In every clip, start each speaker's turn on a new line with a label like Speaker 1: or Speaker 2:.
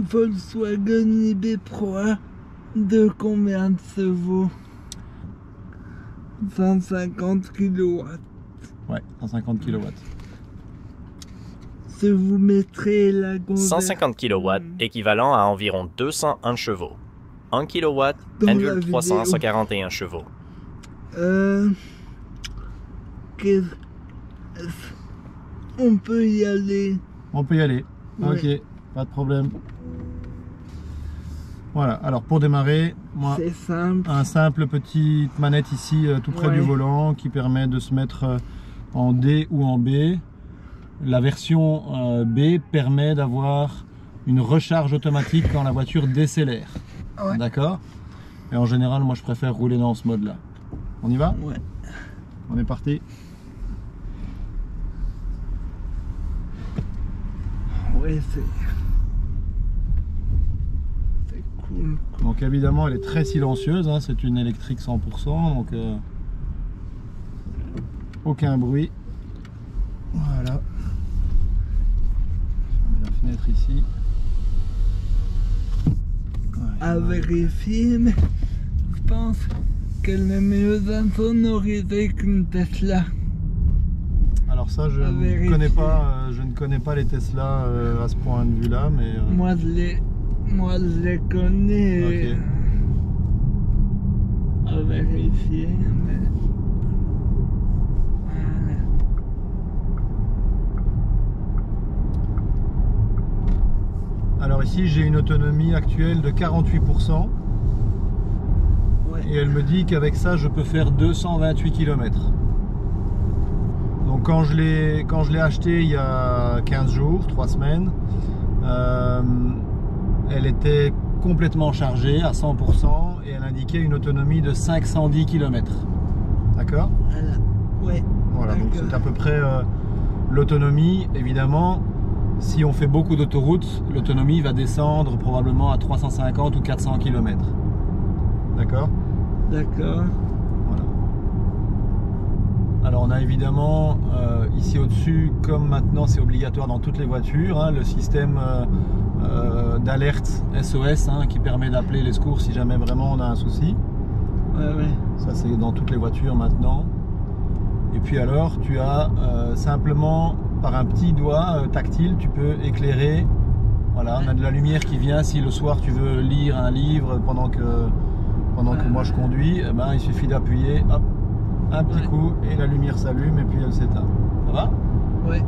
Speaker 1: Volkswagen ID3 de combien de chevaux? 150 kW.
Speaker 2: Ouais, 150 kW.
Speaker 1: Si vous mettrez la conversion
Speaker 3: 150 kW équivalent à environ 201 chevaux. 1 kW,
Speaker 1: Dans la
Speaker 3: 1,300
Speaker 1: vidéo.
Speaker 3: 141 chevaux.
Speaker 1: On peut y aller.
Speaker 2: On peut y aller.
Speaker 1: Ouais.
Speaker 2: Ok, pas de problème. Voilà, alors pour démarrer, moi,
Speaker 1: C'est simple.
Speaker 2: un simple petite manette ici tout près
Speaker 1: Ouais.
Speaker 2: du volant qui permet de se mettre en D ou en B. La version B permet d'avoir une recharge automatique quand la voiture décélère.
Speaker 1: Ouais.
Speaker 2: D'accord? Et en général, moi je préfère rouler dans ce mode-là. On y va?
Speaker 1: Ouais.
Speaker 2: On est parti.
Speaker 1: Ouais, c'est cool.
Speaker 2: Donc évidemment, elle est très silencieuse, hein, c'est une électrique 100%, donc aucun bruit. Voilà. Je mets la fenêtre ici.
Speaker 1: À
Speaker 2: Voilà.
Speaker 1: vérifier, mais je pense qu'elle est mieux insonorisée qu'une Tesla.
Speaker 2: Alors ça, je
Speaker 1: À
Speaker 2: ne
Speaker 1: vérifier.
Speaker 2: connais pas, je ne connais pas les Tesla à ce point de vue-là, mais
Speaker 1: Moi, je les connais.
Speaker 2: Ok.
Speaker 1: À vérifier, mais... Voilà.
Speaker 2: alors ici, j'ai une autonomie actuelle de 48%.
Speaker 1: Ouais.
Speaker 2: Et elle me dit qu'avec ça, je peux faire 228 km. Donc quand je l'ai acheté il y a 15 jours, 3 semaines, elle était complètement chargée à 100% et elle indiquait une autonomie de 510 km. D'accord?
Speaker 1: Voilà. Ouais.
Speaker 2: Voilà, donc
Speaker 1: D'accord.
Speaker 2: c'est à peu près l'autonomie. Évidemment, si on fait beaucoup d'autoroutes, l'autonomie va descendre probablement à 350 ou 400 km. D'accord?
Speaker 1: D'accord.
Speaker 2: Voilà. Alors on a évidemment ici au-dessus, comme maintenant c'est obligatoire dans toutes les voitures, hein, le système d'alerte SOS hein, qui permet d'appeler les secours si jamais vraiment on a un souci.
Speaker 1: Ouais, ouais.
Speaker 2: Ça c'est dans toutes les voitures maintenant. Et puis alors tu as simplement par un petit doigt tactile, tu peux éclairer. Voilà, on a de la lumière qui vient si le soir tu veux lire un livre pendant que moi je conduis, eh ben, il suffit d'appuyer, hop, un petit
Speaker 1: Ouais.
Speaker 2: coup et la lumière s'allume et puis elle s'éteint. Ça va?
Speaker 1: Ouais.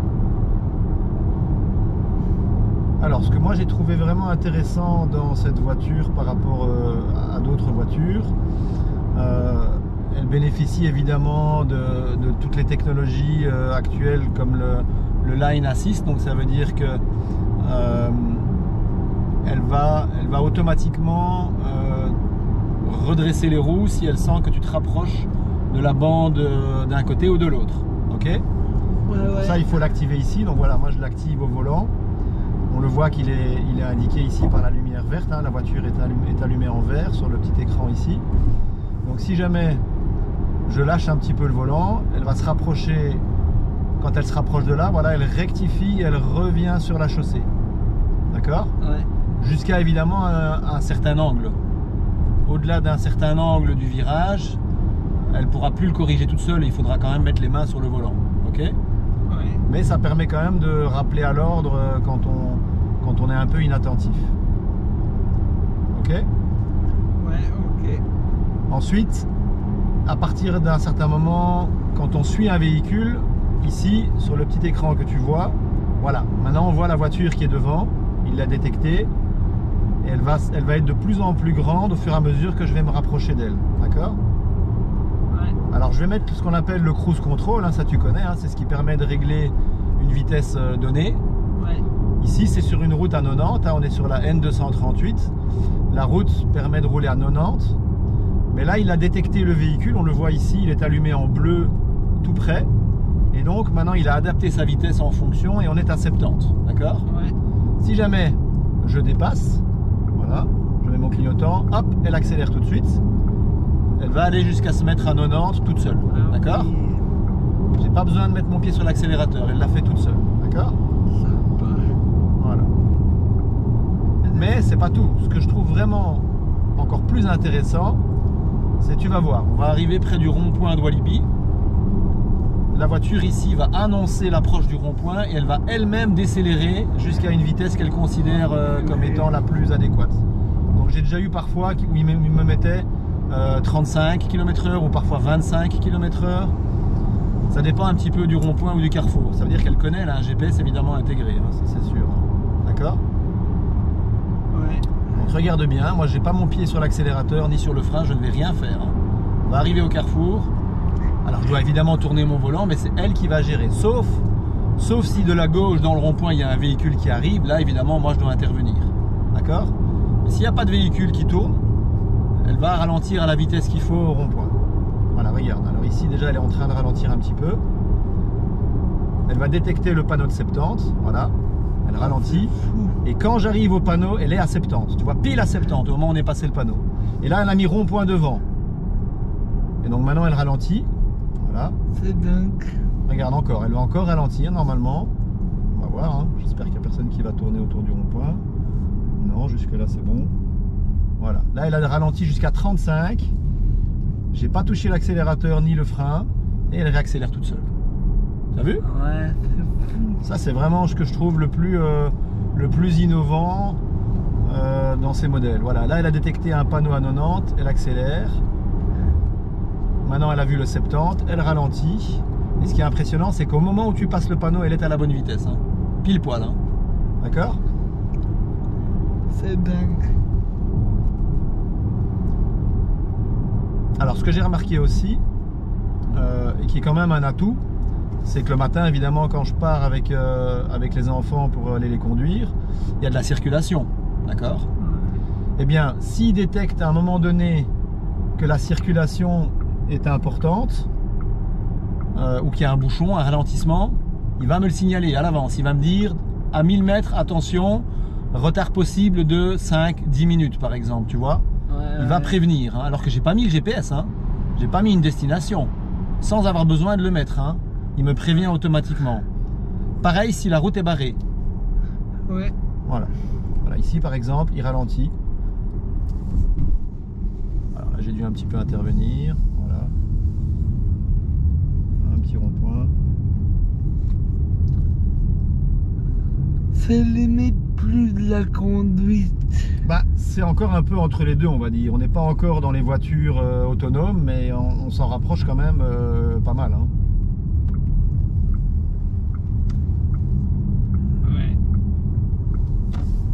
Speaker 2: Alors ce que moi j'ai trouvé vraiment intéressant dans cette voiture par rapport à d'autres voitures, elle bénéficie évidemment de toutes les technologies actuelles comme le Line Assist, donc ça veut dire que elle va automatiquement redresser les roues si elle sent que tu te rapproches de la bande d'un côté ou de l'autre. Ok?
Speaker 1: Ouais,
Speaker 2: Pour
Speaker 1: ouais.
Speaker 2: ça il faut l'activer ici, donc voilà, moi je l'active au volant. On le voit qu'il est indiqué ici par la lumière verte, hein. La voiture est allumée en vert sur le petit écran ici. Donc si jamais je lâche un petit peu le volant, elle va se rapprocher. Quand elle se rapproche de là, voilà, elle rectifie, elle revient sur la chaussée. D'accord?
Speaker 1: Ouais.
Speaker 2: Jusqu'à évidemment un certain angle. Au-delà d'un certain angle du virage, elle ne pourra plus le corriger toute seule et il faudra quand même mettre les mains sur le volant. Ok?
Speaker 1: Ouais.
Speaker 2: Mais ça permet quand même de rappeler à l'ordre quand on est un peu inattentif. Ok?
Speaker 1: Ouais, ok.
Speaker 2: Ensuite, à partir d'un certain moment, quand on suit un véhicule, ici, sur le petit écran que tu vois, voilà, maintenant on voit la voiture qui est devant, il l'a détectée, et elle va être de plus en plus grande au fur et à mesure que je vais me rapprocher d'elle. D'accord?
Speaker 1: Ouais.
Speaker 2: Alors je vais mettre ce qu'on appelle le cruise control, hein, ça tu connais, hein, c'est ce qui permet de régler une vitesse donnée.
Speaker 1: Ouais.
Speaker 2: Ici c'est sur une route à 90, hein, on est sur la N238. La route permet de rouler à 90. Mais là il a détecté le véhicule, on le voit ici, il est allumé en bleu tout près. Et donc maintenant il a adapté sa vitesse en fonction et on est à 70. D'accord?
Speaker 1: Ouais.
Speaker 2: Si jamais je dépasse, voilà, je mets mon clignotant, hop, elle accélère tout de suite. Elle va aller jusqu'à se mettre à 90 toute seule.
Speaker 1: Ah
Speaker 2: D'accord?
Speaker 1: oui,
Speaker 2: J'ai pas besoin de mettre mon pied sur l'accélérateur, elle l'a fait toute seule. D'accord?
Speaker 1: sympa.
Speaker 2: Voilà. Mais c'est pas tout. Ce que je trouve vraiment encore plus intéressant, c'est, tu vas voir, on va arriver près du rond-point de Walibi. La voiture ici va annoncer l'approche du rond-point et elle va elle-même décélérer jusqu'à une vitesse qu'elle considère comme étant la plus adéquate. Donc j'ai déjà eu parfois où il me mettait 35 km/h ou parfois 25 km/h. Ça dépend un petit peu du rond-point ou du carrefour. Ça veut dire qu'elle connaît, elle a un GPS évidemment intégré, hein, ça c'est sûr. D'accord?
Speaker 1: Ouais.
Speaker 2: Donc regarde bien, moi j'ai pas mon pied sur l'accélérateur ni sur le frein, je ne vais rien faire. Hein. On va arriver au carrefour. Alors je dois évidemment tourner mon volant, mais c'est elle qui va gérer. Sauf si de la gauche dans le rond-point il y a un véhicule qui arrive, là évidemment moi je dois intervenir. D'accord? Mais s'il n'y a pas de véhicule qui tourne, elle va ralentir à la vitesse qu'il faut au rond-point. Voilà, regarde. Alors ici déjà elle est en train de ralentir un petit peu. Elle va détecter le panneau de 70. Voilà. Elle ralentit. Et quand j'arrive au panneau, elle est à 70. Tu vois, pile à 70 au moment où on est passé le panneau. Et là elle a mis rond-point devant. Et donc maintenant elle ralentit. Voilà.
Speaker 1: C'est dingue.
Speaker 2: Regarde encore, elle va encore ralentir normalement. On va voir, hein. J'espère qu'il n'y a personne qui va tourner autour du rond-point. Non, jusque là c'est bon. Voilà, là elle a ralenti jusqu'à 35. J'ai pas touché l'accélérateur ni le frein. Et elle réaccélère toute seule. T'as vu?
Speaker 1: Ouais, c'est fou.
Speaker 2: Ça c'est vraiment ce que je trouve le plus innovant dans ces modèles. Voilà, là elle a détecté un panneau à 90, elle accélère. Maintenant elle a vu le 70, elle ralentit. Et ce qui est impressionnant, c'est qu'au moment où tu passes le panneau, elle est à la bonne vitesse. Hein. Pile poil. Hein. D'accord?
Speaker 1: C'est dingue.
Speaker 2: Alors ce que j'ai remarqué aussi, et qui est quand même un atout, c'est que le matin, évidemment, quand je pars avec les enfants pour aller les conduire, il y a de la circulation. D'accord? Eh bien, s'il détecte à un moment donné que la circulation est importante, ou qu'il y a un bouchon, un ralentissement, il va me le signaler à l'avance. Il va me dire à 1000 mètres, attention, retard possible de 5-10 minutes par exemple, tu vois.
Speaker 1: Ouais,
Speaker 2: il va prévenir, hein, alors que j'ai pas mis le GPS, hein. J'ai pas mis une destination, sans avoir besoin de le mettre. Hein. Il me prévient automatiquement. Pareil si la route est barrée.
Speaker 1: Ouais.
Speaker 2: Voilà. Voilà, ici par exemple, il ralentit. Alors là, j'ai dû un petit peu intervenir. Voilà. Un petit rond-point.
Speaker 1: C'est limite plus de la conduite.
Speaker 2: Bah, c'est encore un peu entre les deux, on va dire. On n'est pas encore dans les voitures autonomes, mais on s'en rapproche quand même pas mal. Hein.
Speaker 1: Ouais.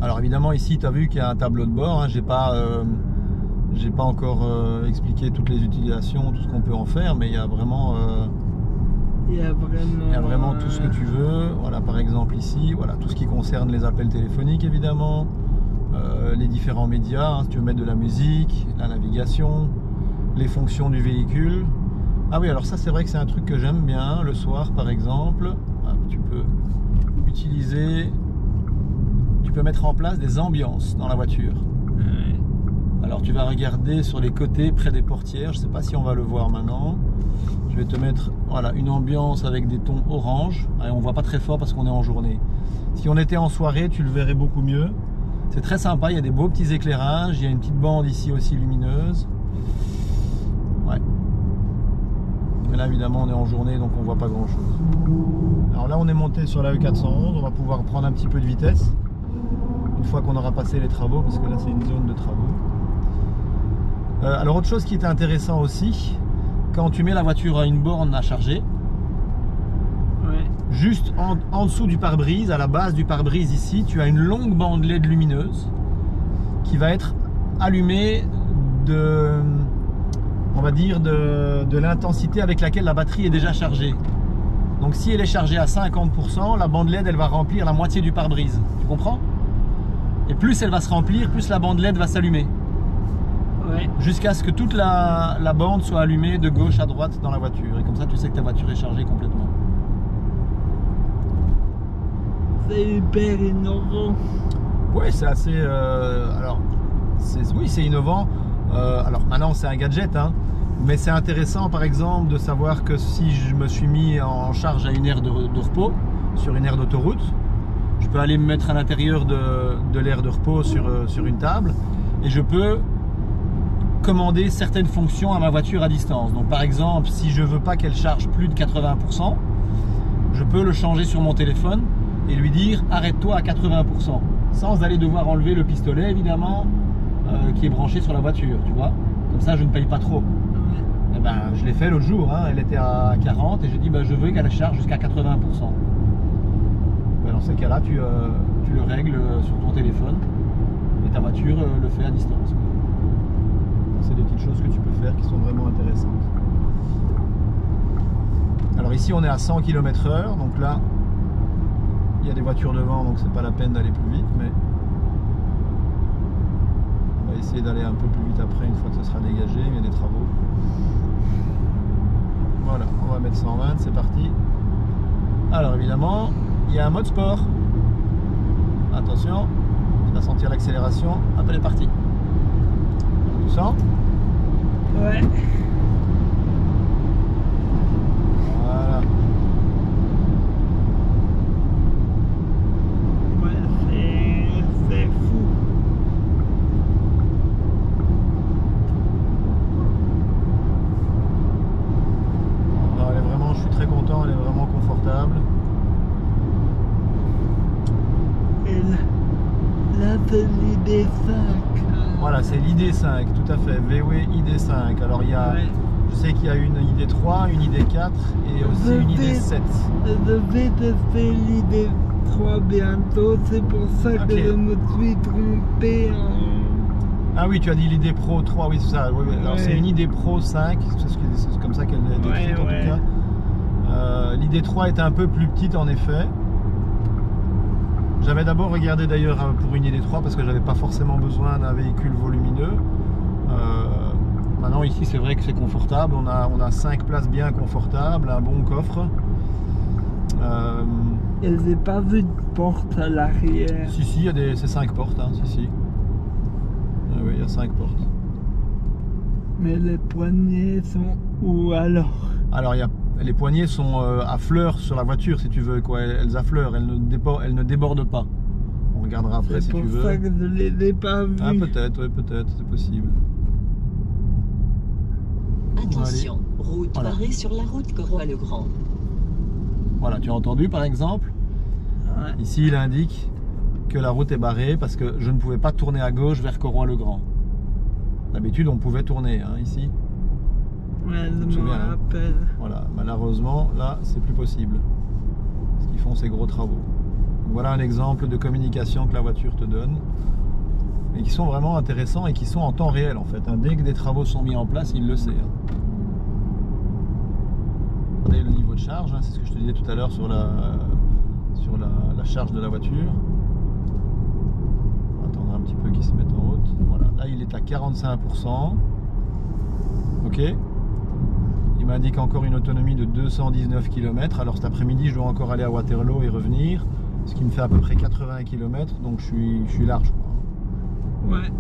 Speaker 2: Alors évidemment ici, tu as vu qu'il y a un tableau de bord. Hein. J'ai pas encore expliqué toutes les utilisations, tout ce qu'on peut en faire, mais il y a vraiment...
Speaker 1: Il y a
Speaker 2: vraiment tout ce que tu veux. Voilà, par exemple ici, voilà, tout ce qui concerne les appels téléphoniques évidemment, les différents médias, hein, si tu veux mettre de la musique, la navigation, les fonctions du véhicule. Ah oui, alors ça c'est vrai que c'est un truc que j'aime bien, le soir par exemple. Tu peux utiliser, tu peux mettre en place des ambiances dans la voiture.
Speaker 1: Ouais.
Speaker 2: Alors tu vas regarder sur les côtés près des portières, je sais pas si on va le voir maintenant. Je vais te mettre voilà, une ambiance avec des tons orange. Et on voit pas très fort parce qu'on est en journée. Si on était en soirée, tu le verrais beaucoup mieux. C'est très sympa, il y a des beaux petits éclairages. Il y a une petite bande ici aussi lumineuse. Ouais. Mais là évidemment on est en journée donc on voit pas grand chose. Alors là on est monté sur la E411. On va pouvoir prendre un petit peu de vitesse. Une fois qu'on aura passé les travaux, parce que là c'est une zone de travaux. Alors autre chose qui est intéressant aussi, quand tu mets la voiture à une borne à charger,
Speaker 1: Ouais.
Speaker 2: juste en dessous du pare-brise, à la base du pare-brise ici, tu as une longue bande LED lumineuse qui va être allumée on va dire de l'intensité avec laquelle la batterie est déjà chargée. Donc si elle est chargée à 50%, la bande LED elle va remplir la moitié du pare-brise. Tu comprends? Et plus elle va se remplir, plus la bande LED va s'allumer.
Speaker 1: Ouais.
Speaker 2: Jusqu'à ce que toute la bande soit allumée de gauche à droite dans la voiture. Et comme ça, tu sais que ta voiture est chargée complètement.
Speaker 1: C'est hyper innovant.
Speaker 2: Oui, c'est assez... oui, c'est innovant. Alors maintenant, c'est un gadget, hein, mais c'est intéressant, par exemple, de savoir que si je me suis mis en charge à une aire de repos, sur une aire d'autoroute, je peux aller me mettre à l'intérieur de l'aire de repos sur une table et je peux commander certaines fonctions à ma voiture à distance. Donc par exemple, si je veux pas qu'elle charge plus de 80%, je peux le changer sur mon téléphone et lui dire arrête-toi à 80%, sans aller devoir enlever le pistolet évidemment qui est branché sur la voiture, tu vois. Comme ça je ne paye pas trop. Et ben, je l'ai fait l'autre jour, hein, elle était à 40 et j'ai dit ben, je veux qu'elle charge jusqu'à 80%. Ben, dans ces cas-là, tu le règles sur ton téléphone et ta voiture le fait à distance. C'est des petites choses que tu peux faire qui sont vraiment intéressantes. Alors ici on est à 100 km/h, donc là il y a des voitures devant, donc c'est pas la peine d'aller plus vite, mais on va essayer d'aller un peu plus vite après une fois que ce sera dégagé, il y a des travaux. Voilà, on va mettre 120, c'est parti. Alors évidemment, il y a un mode sport. Attention, tu vas sentir l'accélération, hop, elle est partie. Tu sens?
Speaker 1: Ouais.
Speaker 2: Voilà.
Speaker 1: Ouais, c'est fou.
Speaker 2: Alors, elle est vraiment, je suis très content, elle est vraiment confortable.
Speaker 1: Et là c'est l'ID5.
Speaker 2: Voilà, c'est l'ID5, tout à fait, VW ID5. Alors il y a,
Speaker 1: Ouais.
Speaker 2: je sais qu'il y a une ID3, une ID4 et aussi une ID7.
Speaker 1: Je vais tester l'ID3 bientôt, c'est pour ça
Speaker 2: Ok.
Speaker 1: que je me suis trompé en...
Speaker 2: Ah oui, tu as dit l'ID Pro 3, oui c'est ça. Oui, oui. Alors
Speaker 1: Ouais.
Speaker 2: c'est une ID Pro 5, c'est comme ça qu'elle est décrite en
Speaker 1: Ouais.
Speaker 2: tout cas. L'ID3 est un peu plus petite en effet. J'avais d'abord regardé d'ailleurs pour une ID3 parce que j'avais pas forcément besoin d'un véhicule volumineux. Maintenant ici c'est vrai que c'est confortable, on a 5 places bien confortables, un bon coffre.
Speaker 1: Et j'ai pas vu de porte à l'arrière.
Speaker 2: Si, c'est 5 portes, hein, si. Ah oui, il y a 5 portes.
Speaker 1: Mais les poignées sont où alors?
Speaker 2: Alors, les poignées sont à fleur sur la voiture, si tu veux, quoi. Elles affleurent, elles ne débordent pas. On regardera après si
Speaker 1: C'est
Speaker 2: tu
Speaker 1: pour
Speaker 2: veux.
Speaker 1: ça que je les ai pas vues.
Speaker 2: Ah, peut-être, oui, peut-être, c'est possible.
Speaker 4: Attention, route
Speaker 2: Voilà.
Speaker 4: barrée sur la route Coroy-le-Grand.
Speaker 2: Voilà, tu as entendu par exemple?
Speaker 1: Ouais.
Speaker 2: Ici, il indique que la route est barrée parce que je ne pouvais pas tourner à gauche vers Coroy-le-Grand. D'habitude, on pouvait tourner, hein, ici.
Speaker 1: Ouais, je
Speaker 2: me
Speaker 1: me
Speaker 2: souviens, hein.
Speaker 1: rappelle.
Speaker 2: Voilà, malheureusement, là, c'est plus possible. Parce qu'ils font ces gros travaux. Donc, voilà un exemple de communication que la voiture te donne. Et qui sont vraiment intéressants et qui sont en temps réel, en fait. Hein. Dès que des travaux sont mis en place, il le sait. Hein. Regardez le niveau de charge, hein, c'est ce que je te disais tout à l'heure sur la charge de la voiture. On va attendre un petit peu qu'il se mette en route. Voilà, là, il est à 45%. Ok. Il m'indique encore une autonomie de 219 km. Alors cet après-midi, je dois encore aller à Waterloo et revenir, ce qui me fait à peu près 80 km, donc je suis large.
Speaker 1: Ouais.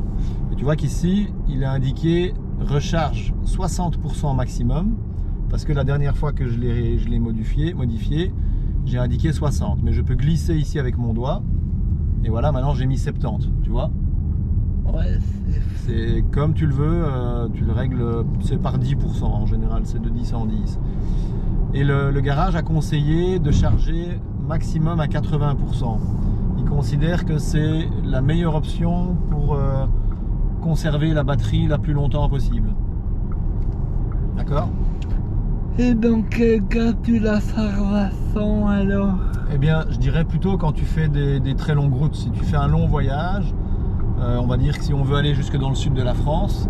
Speaker 2: Et tu vois qu'ici, il est indiqué recharge 60% maximum, parce que la dernière fois que je l'ai modifié, j'ai indiqué 60. Mais je peux glisser ici avec mon doigt, et voilà, maintenant j'ai mis 70, tu vois.
Speaker 1: Ouais,
Speaker 2: C'est comme tu le veux, tu le règles, c'est par 10% en général, c'est de 10 en 10. Et le garage a conseillé de charger maximum à 80%. Il considère que c'est la meilleure option pour conserver la batterie la plus longtemps possible. D'accord?
Speaker 1: Et dans quel cas tu la charges à 100 alors?
Speaker 2: Eh bien, je dirais plutôt quand tu fais des très longues routes. Si tu fais un long voyage, on va dire que si on veut aller jusque dans le sud de la France,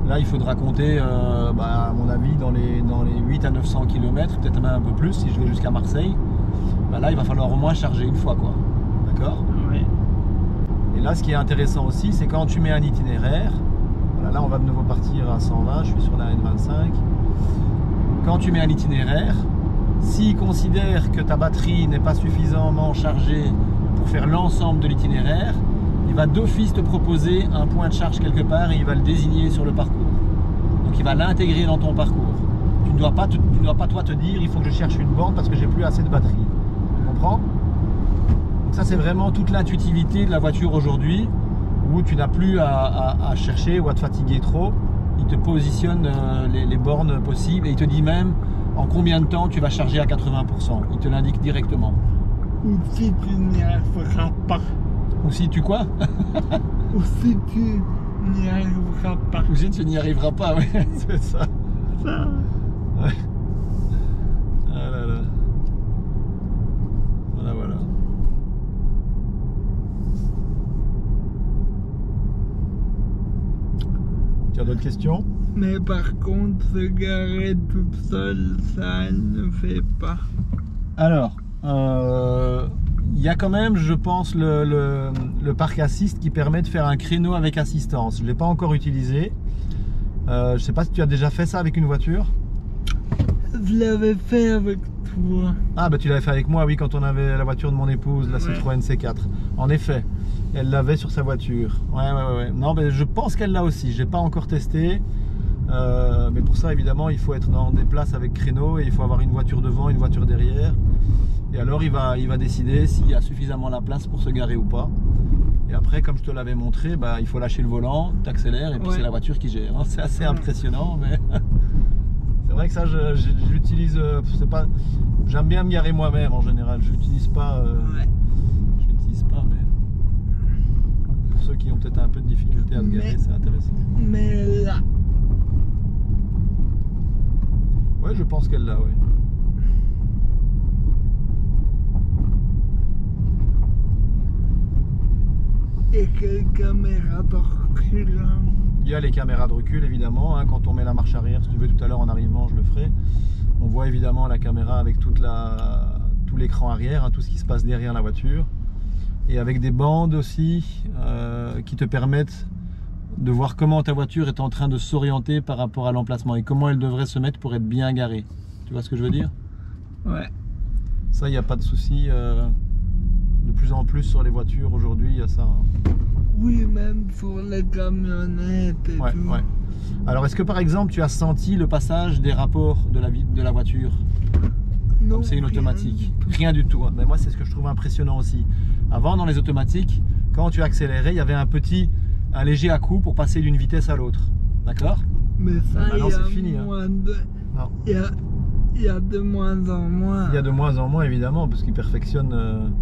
Speaker 2: là il faudra compter, à mon avis, dans les 8 à 900 km, peut-être même un peu plus, si je vais jusqu'à Marseille. Là il va falloir au moins charger une fois, quoi. D'accord?
Speaker 1: Oui.
Speaker 2: Et là ce qui est intéressant aussi, c'est quand tu mets un itinéraire. Voilà, là on va de nouveau partir à 120, je suis sur la N25. Quand tu mets un itinéraire, s'il considère que ta batterie n'est pas suffisamment chargée pour faire l'ensemble de l'itinéraire, il va d'office te proposer un point de charge quelque part et il va le désigner sur le parcours. Donc il va l'intégrer dans ton parcours. Tu ne dois pas toi te dire il faut que je cherche une borne parce que j'ai plus assez de batterie. Tu comprends? Donc Ça c'est vraiment toute l'intuitivité de la voiture aujourd'hui, où tu n'as plus à chercher ou à te fatiguer trop. Il te positionne les bornes possibles et il te dit même en combien de temps tu vas charger à 80%. Il te l'indique directement.
Speaker 1: Ou si tu n'y arriveras pas.
Speaker 2: Ou si tu quoi?
Speaker 1: Ou si tu n'y arriveras pas.
Speaker 2: Ou si tu n'y arriveras pas, oui, c'est ça.
Speaker 1: Ça.
Speaker 2: Ouais. Ah là là. Voilà, voilà. Tu as d'autres questions?
Speaker 1: Mais par contre, se garer toute seule, ça ne fait pas.
Speaker 2: Alors, il y a quand même, je pense, le parc assist qui permet de faire un créneau avec assistance. Je ne l'ai pas encore utilisé. Je ne sais pas si tu as déjà fait ça avec une voiture.
Speaker 1: Je l'avais fait avec toi.
Speaker 2: Ah bah tu l'avais fait avec moi, oui, quand on avait la voiture de mon épouse, la Citroën C4. En effet, elle l'avait sur sa voiture. Ouais. Non, mais je pense qu'elle l'a aussi. J'ai pas encore testé. Mais pour ça, évidemment, il faut être dans des places avec créneau et il faut avoir une voiture devant, une voiture derrière. Et alors, il va décider s'il y a suffisamment la place pour se garer ou pas. Et après, comme je te l'avais montré, bah, il faut lâcher le volant, t'accélères et puis c'est la voiture qui gère. C'est assez impressionnant, mais c'est vrai que ça, j'utilise. J'aime bien me garer moi-même en général. Je l'utilise pas. Je l'utilise pas, mais pour ceux qui ont peut-être un peu de difficulté à se garer, c'est intéressant.
Speaker 1: Mais là.
Speaker 2: Ouais, je pense qu'elle l'a, oui.
Speaker 1: Et quelle caméra de recul, hein.
Speaker 2: Il y a les caméras de recul évidemment, hein, quand on met la marche arrière, si tu veux tout à l'heure en arrivant je le ferai. On voit évidemment la caméra avec tout l'écran arrière, hein, tout ce qui se passe derrière la voiture. Et avec des bandes aussi qui te permettent de voir comment ta voiture est en train de s'orienter par rapport à l'emplacement et comment elle devrait se mettre pour être bien garée. Tu vois ce que je veux dire?
Speaker 1: Ouais.
Speaker 2: Ça, il n'y a pas de souci. De plus en plus sur les voitures aujourd'hui, il y a ça. Hein.
Speaker 1: Oui, même sur les camionnettes et tout.
Speaker 2: Ouais. Alors, est-ce que par exemple, tu as senti le passage des rapports de la voiture?
Speaker 1: Non,
Speaker 2: c'est une automatique. Rien du tout. Mais moi, c'est ce que je trouve impressionnant aussi. Avant, dans les automatiques, quand tu accélérais, il y avait un léger à-coup pour passer d'une vitesse à l'autre. D'accord?
Speaker 1: Mais ça,
Speaker 2: maintenant, c'est fini.
Speaker 1: Il y a de moins en moins.
Speaker 2: Il y a de moins en moins, évidemment, parce qu'ils perfectionnent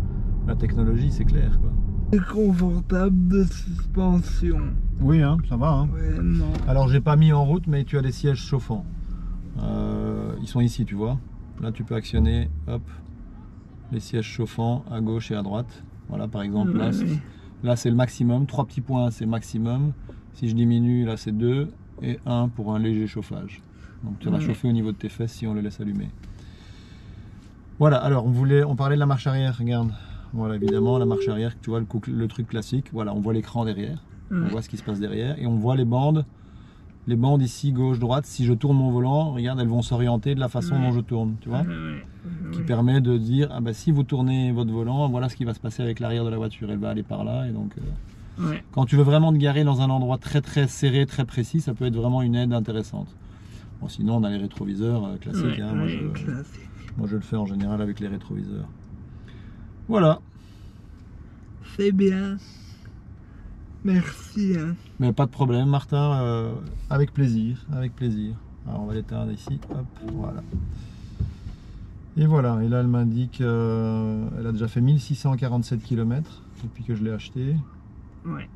Speaker 2: la technologie, c'est clair, quoi.
Speaker 1: C'est confortable de suspension.
Speaker 2: Oui, hein, ça va. Hein.
Speaker 1: Vraiment.
Speaker 2: Alors, j'ai pas mis en route, mais tu as des sièges chauffants. Ils sont ici, tu vois. Là, tu peux actionner, hop, les sièges chauffants à gauche et à droite. Voilà, par exemple, là c'est le maximum. 3 petits points, c'est maximum. Si je diminue, là, c'est 2 et 1 pour un léger chauffage. Donc, tu vas chauffer au niveau de tes fesses si on le laisse allumer. Voilà, alors, on parlait de la marche arrière, regarde. Voilà, évidemment, la marche arrière, tu vois, le truc classique. Voilà, on voit l'écran derrière. On voit ce qui se passe derrière et on voit les bandes. Les bandes ici, gauche, droite, si je tourne mon volant, regarde, elles vont s'orienter de la façon dont je tourne, tu vois, qui permet de dire, ah bah si vous tournez votre volant, voilà ce qui va se passer avec l'arrière de la voiture, elle va aller par là, et donc, quand tu veux vraiment te garer dans un endroit très très serré, très précis, ça peut être vraiment une aide intéressante. Bon, sinon on a les rétroviseurs classiques, hein, moi je le fais en général avec les rétroviseurs. Voilà.
Speaker 1: C'est bien. Merci. Hein.
Speaker 2: Mais pas de problème, Martin, avec plaisir, avec plaisir. Alors on va l'éteindre ici, hop, voilà. Et voilà, et là elle m'indique, elle a déjà fait 1647 km depuis que je l'ai acheté.
Speaker 1: Ouais.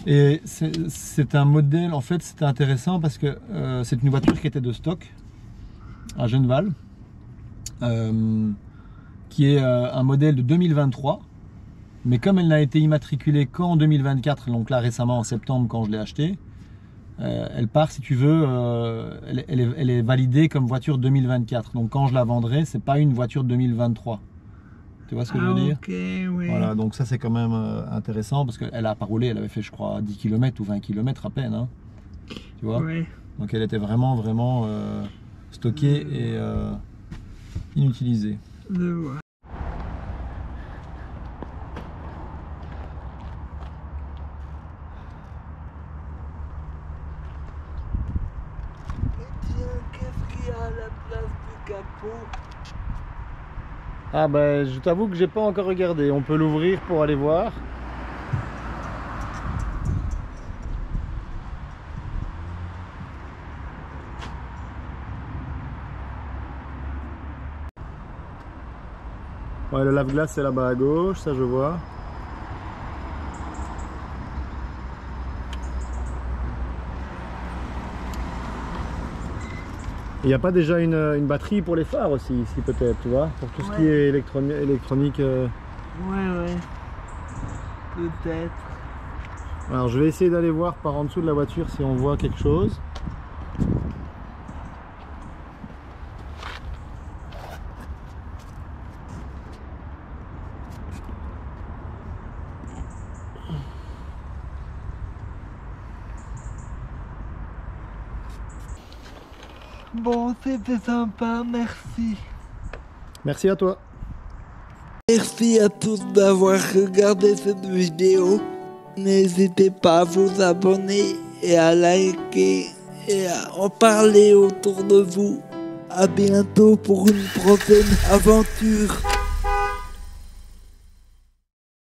Speaker 2: Et c'est un modèle, en fait c'était intéressant parce que c'est une voiture qui était de stock à Genneval, qui est un modèle de 2023. Mais comme elle n'a été immatriculée qu'en 2024, donc là récemment en septembre quand je l'ai achetée, elle part, si tu veux, elle est validée comme voiture 2024. Donc quand je la vendrai, c'est pas une voiture 2023. Tu vois ce que je veux dire?
Speaker 1: Oui.
Speaker 2: Voilà, donc ça c'est quand même intéressant parce qu'elle a pas roulé, elle avait fait je crois 10 km ou 20 km à peine. Hein, tu vois? Donc elle était vraiment stockée et inutilisée.
Speaker 1: Je vois. Qu'est-ce qu'il y a à la place du capot?
Speaker 2: Ah ben, je t'avoue que j'ai pas encore regardé. On peut l'ouvrir pour aller voir. Ouais, le lave-glace c'est là-bas à gauche, ça je vois. Il n'y a pas déjà une batterie pour les phares aussi ici peut-être, tu vois, pour tout ce qui est électronique.
Speaker 1: Ouais, peut-être.
Speaker 2: Alors je vais essayer d'aller voir par en dessous de la voiture si on voit quelque chose.
Speaker 1: Bon, c'était sympa, merci.
Speaker 2: Merci à toi.
Speaker 1: Merci à tous d'avoir regardé cette vidéo. N'hésitez pas à vous abonner et à liker et à en parler autour de vous. À bientôt pour une prochaine aventure.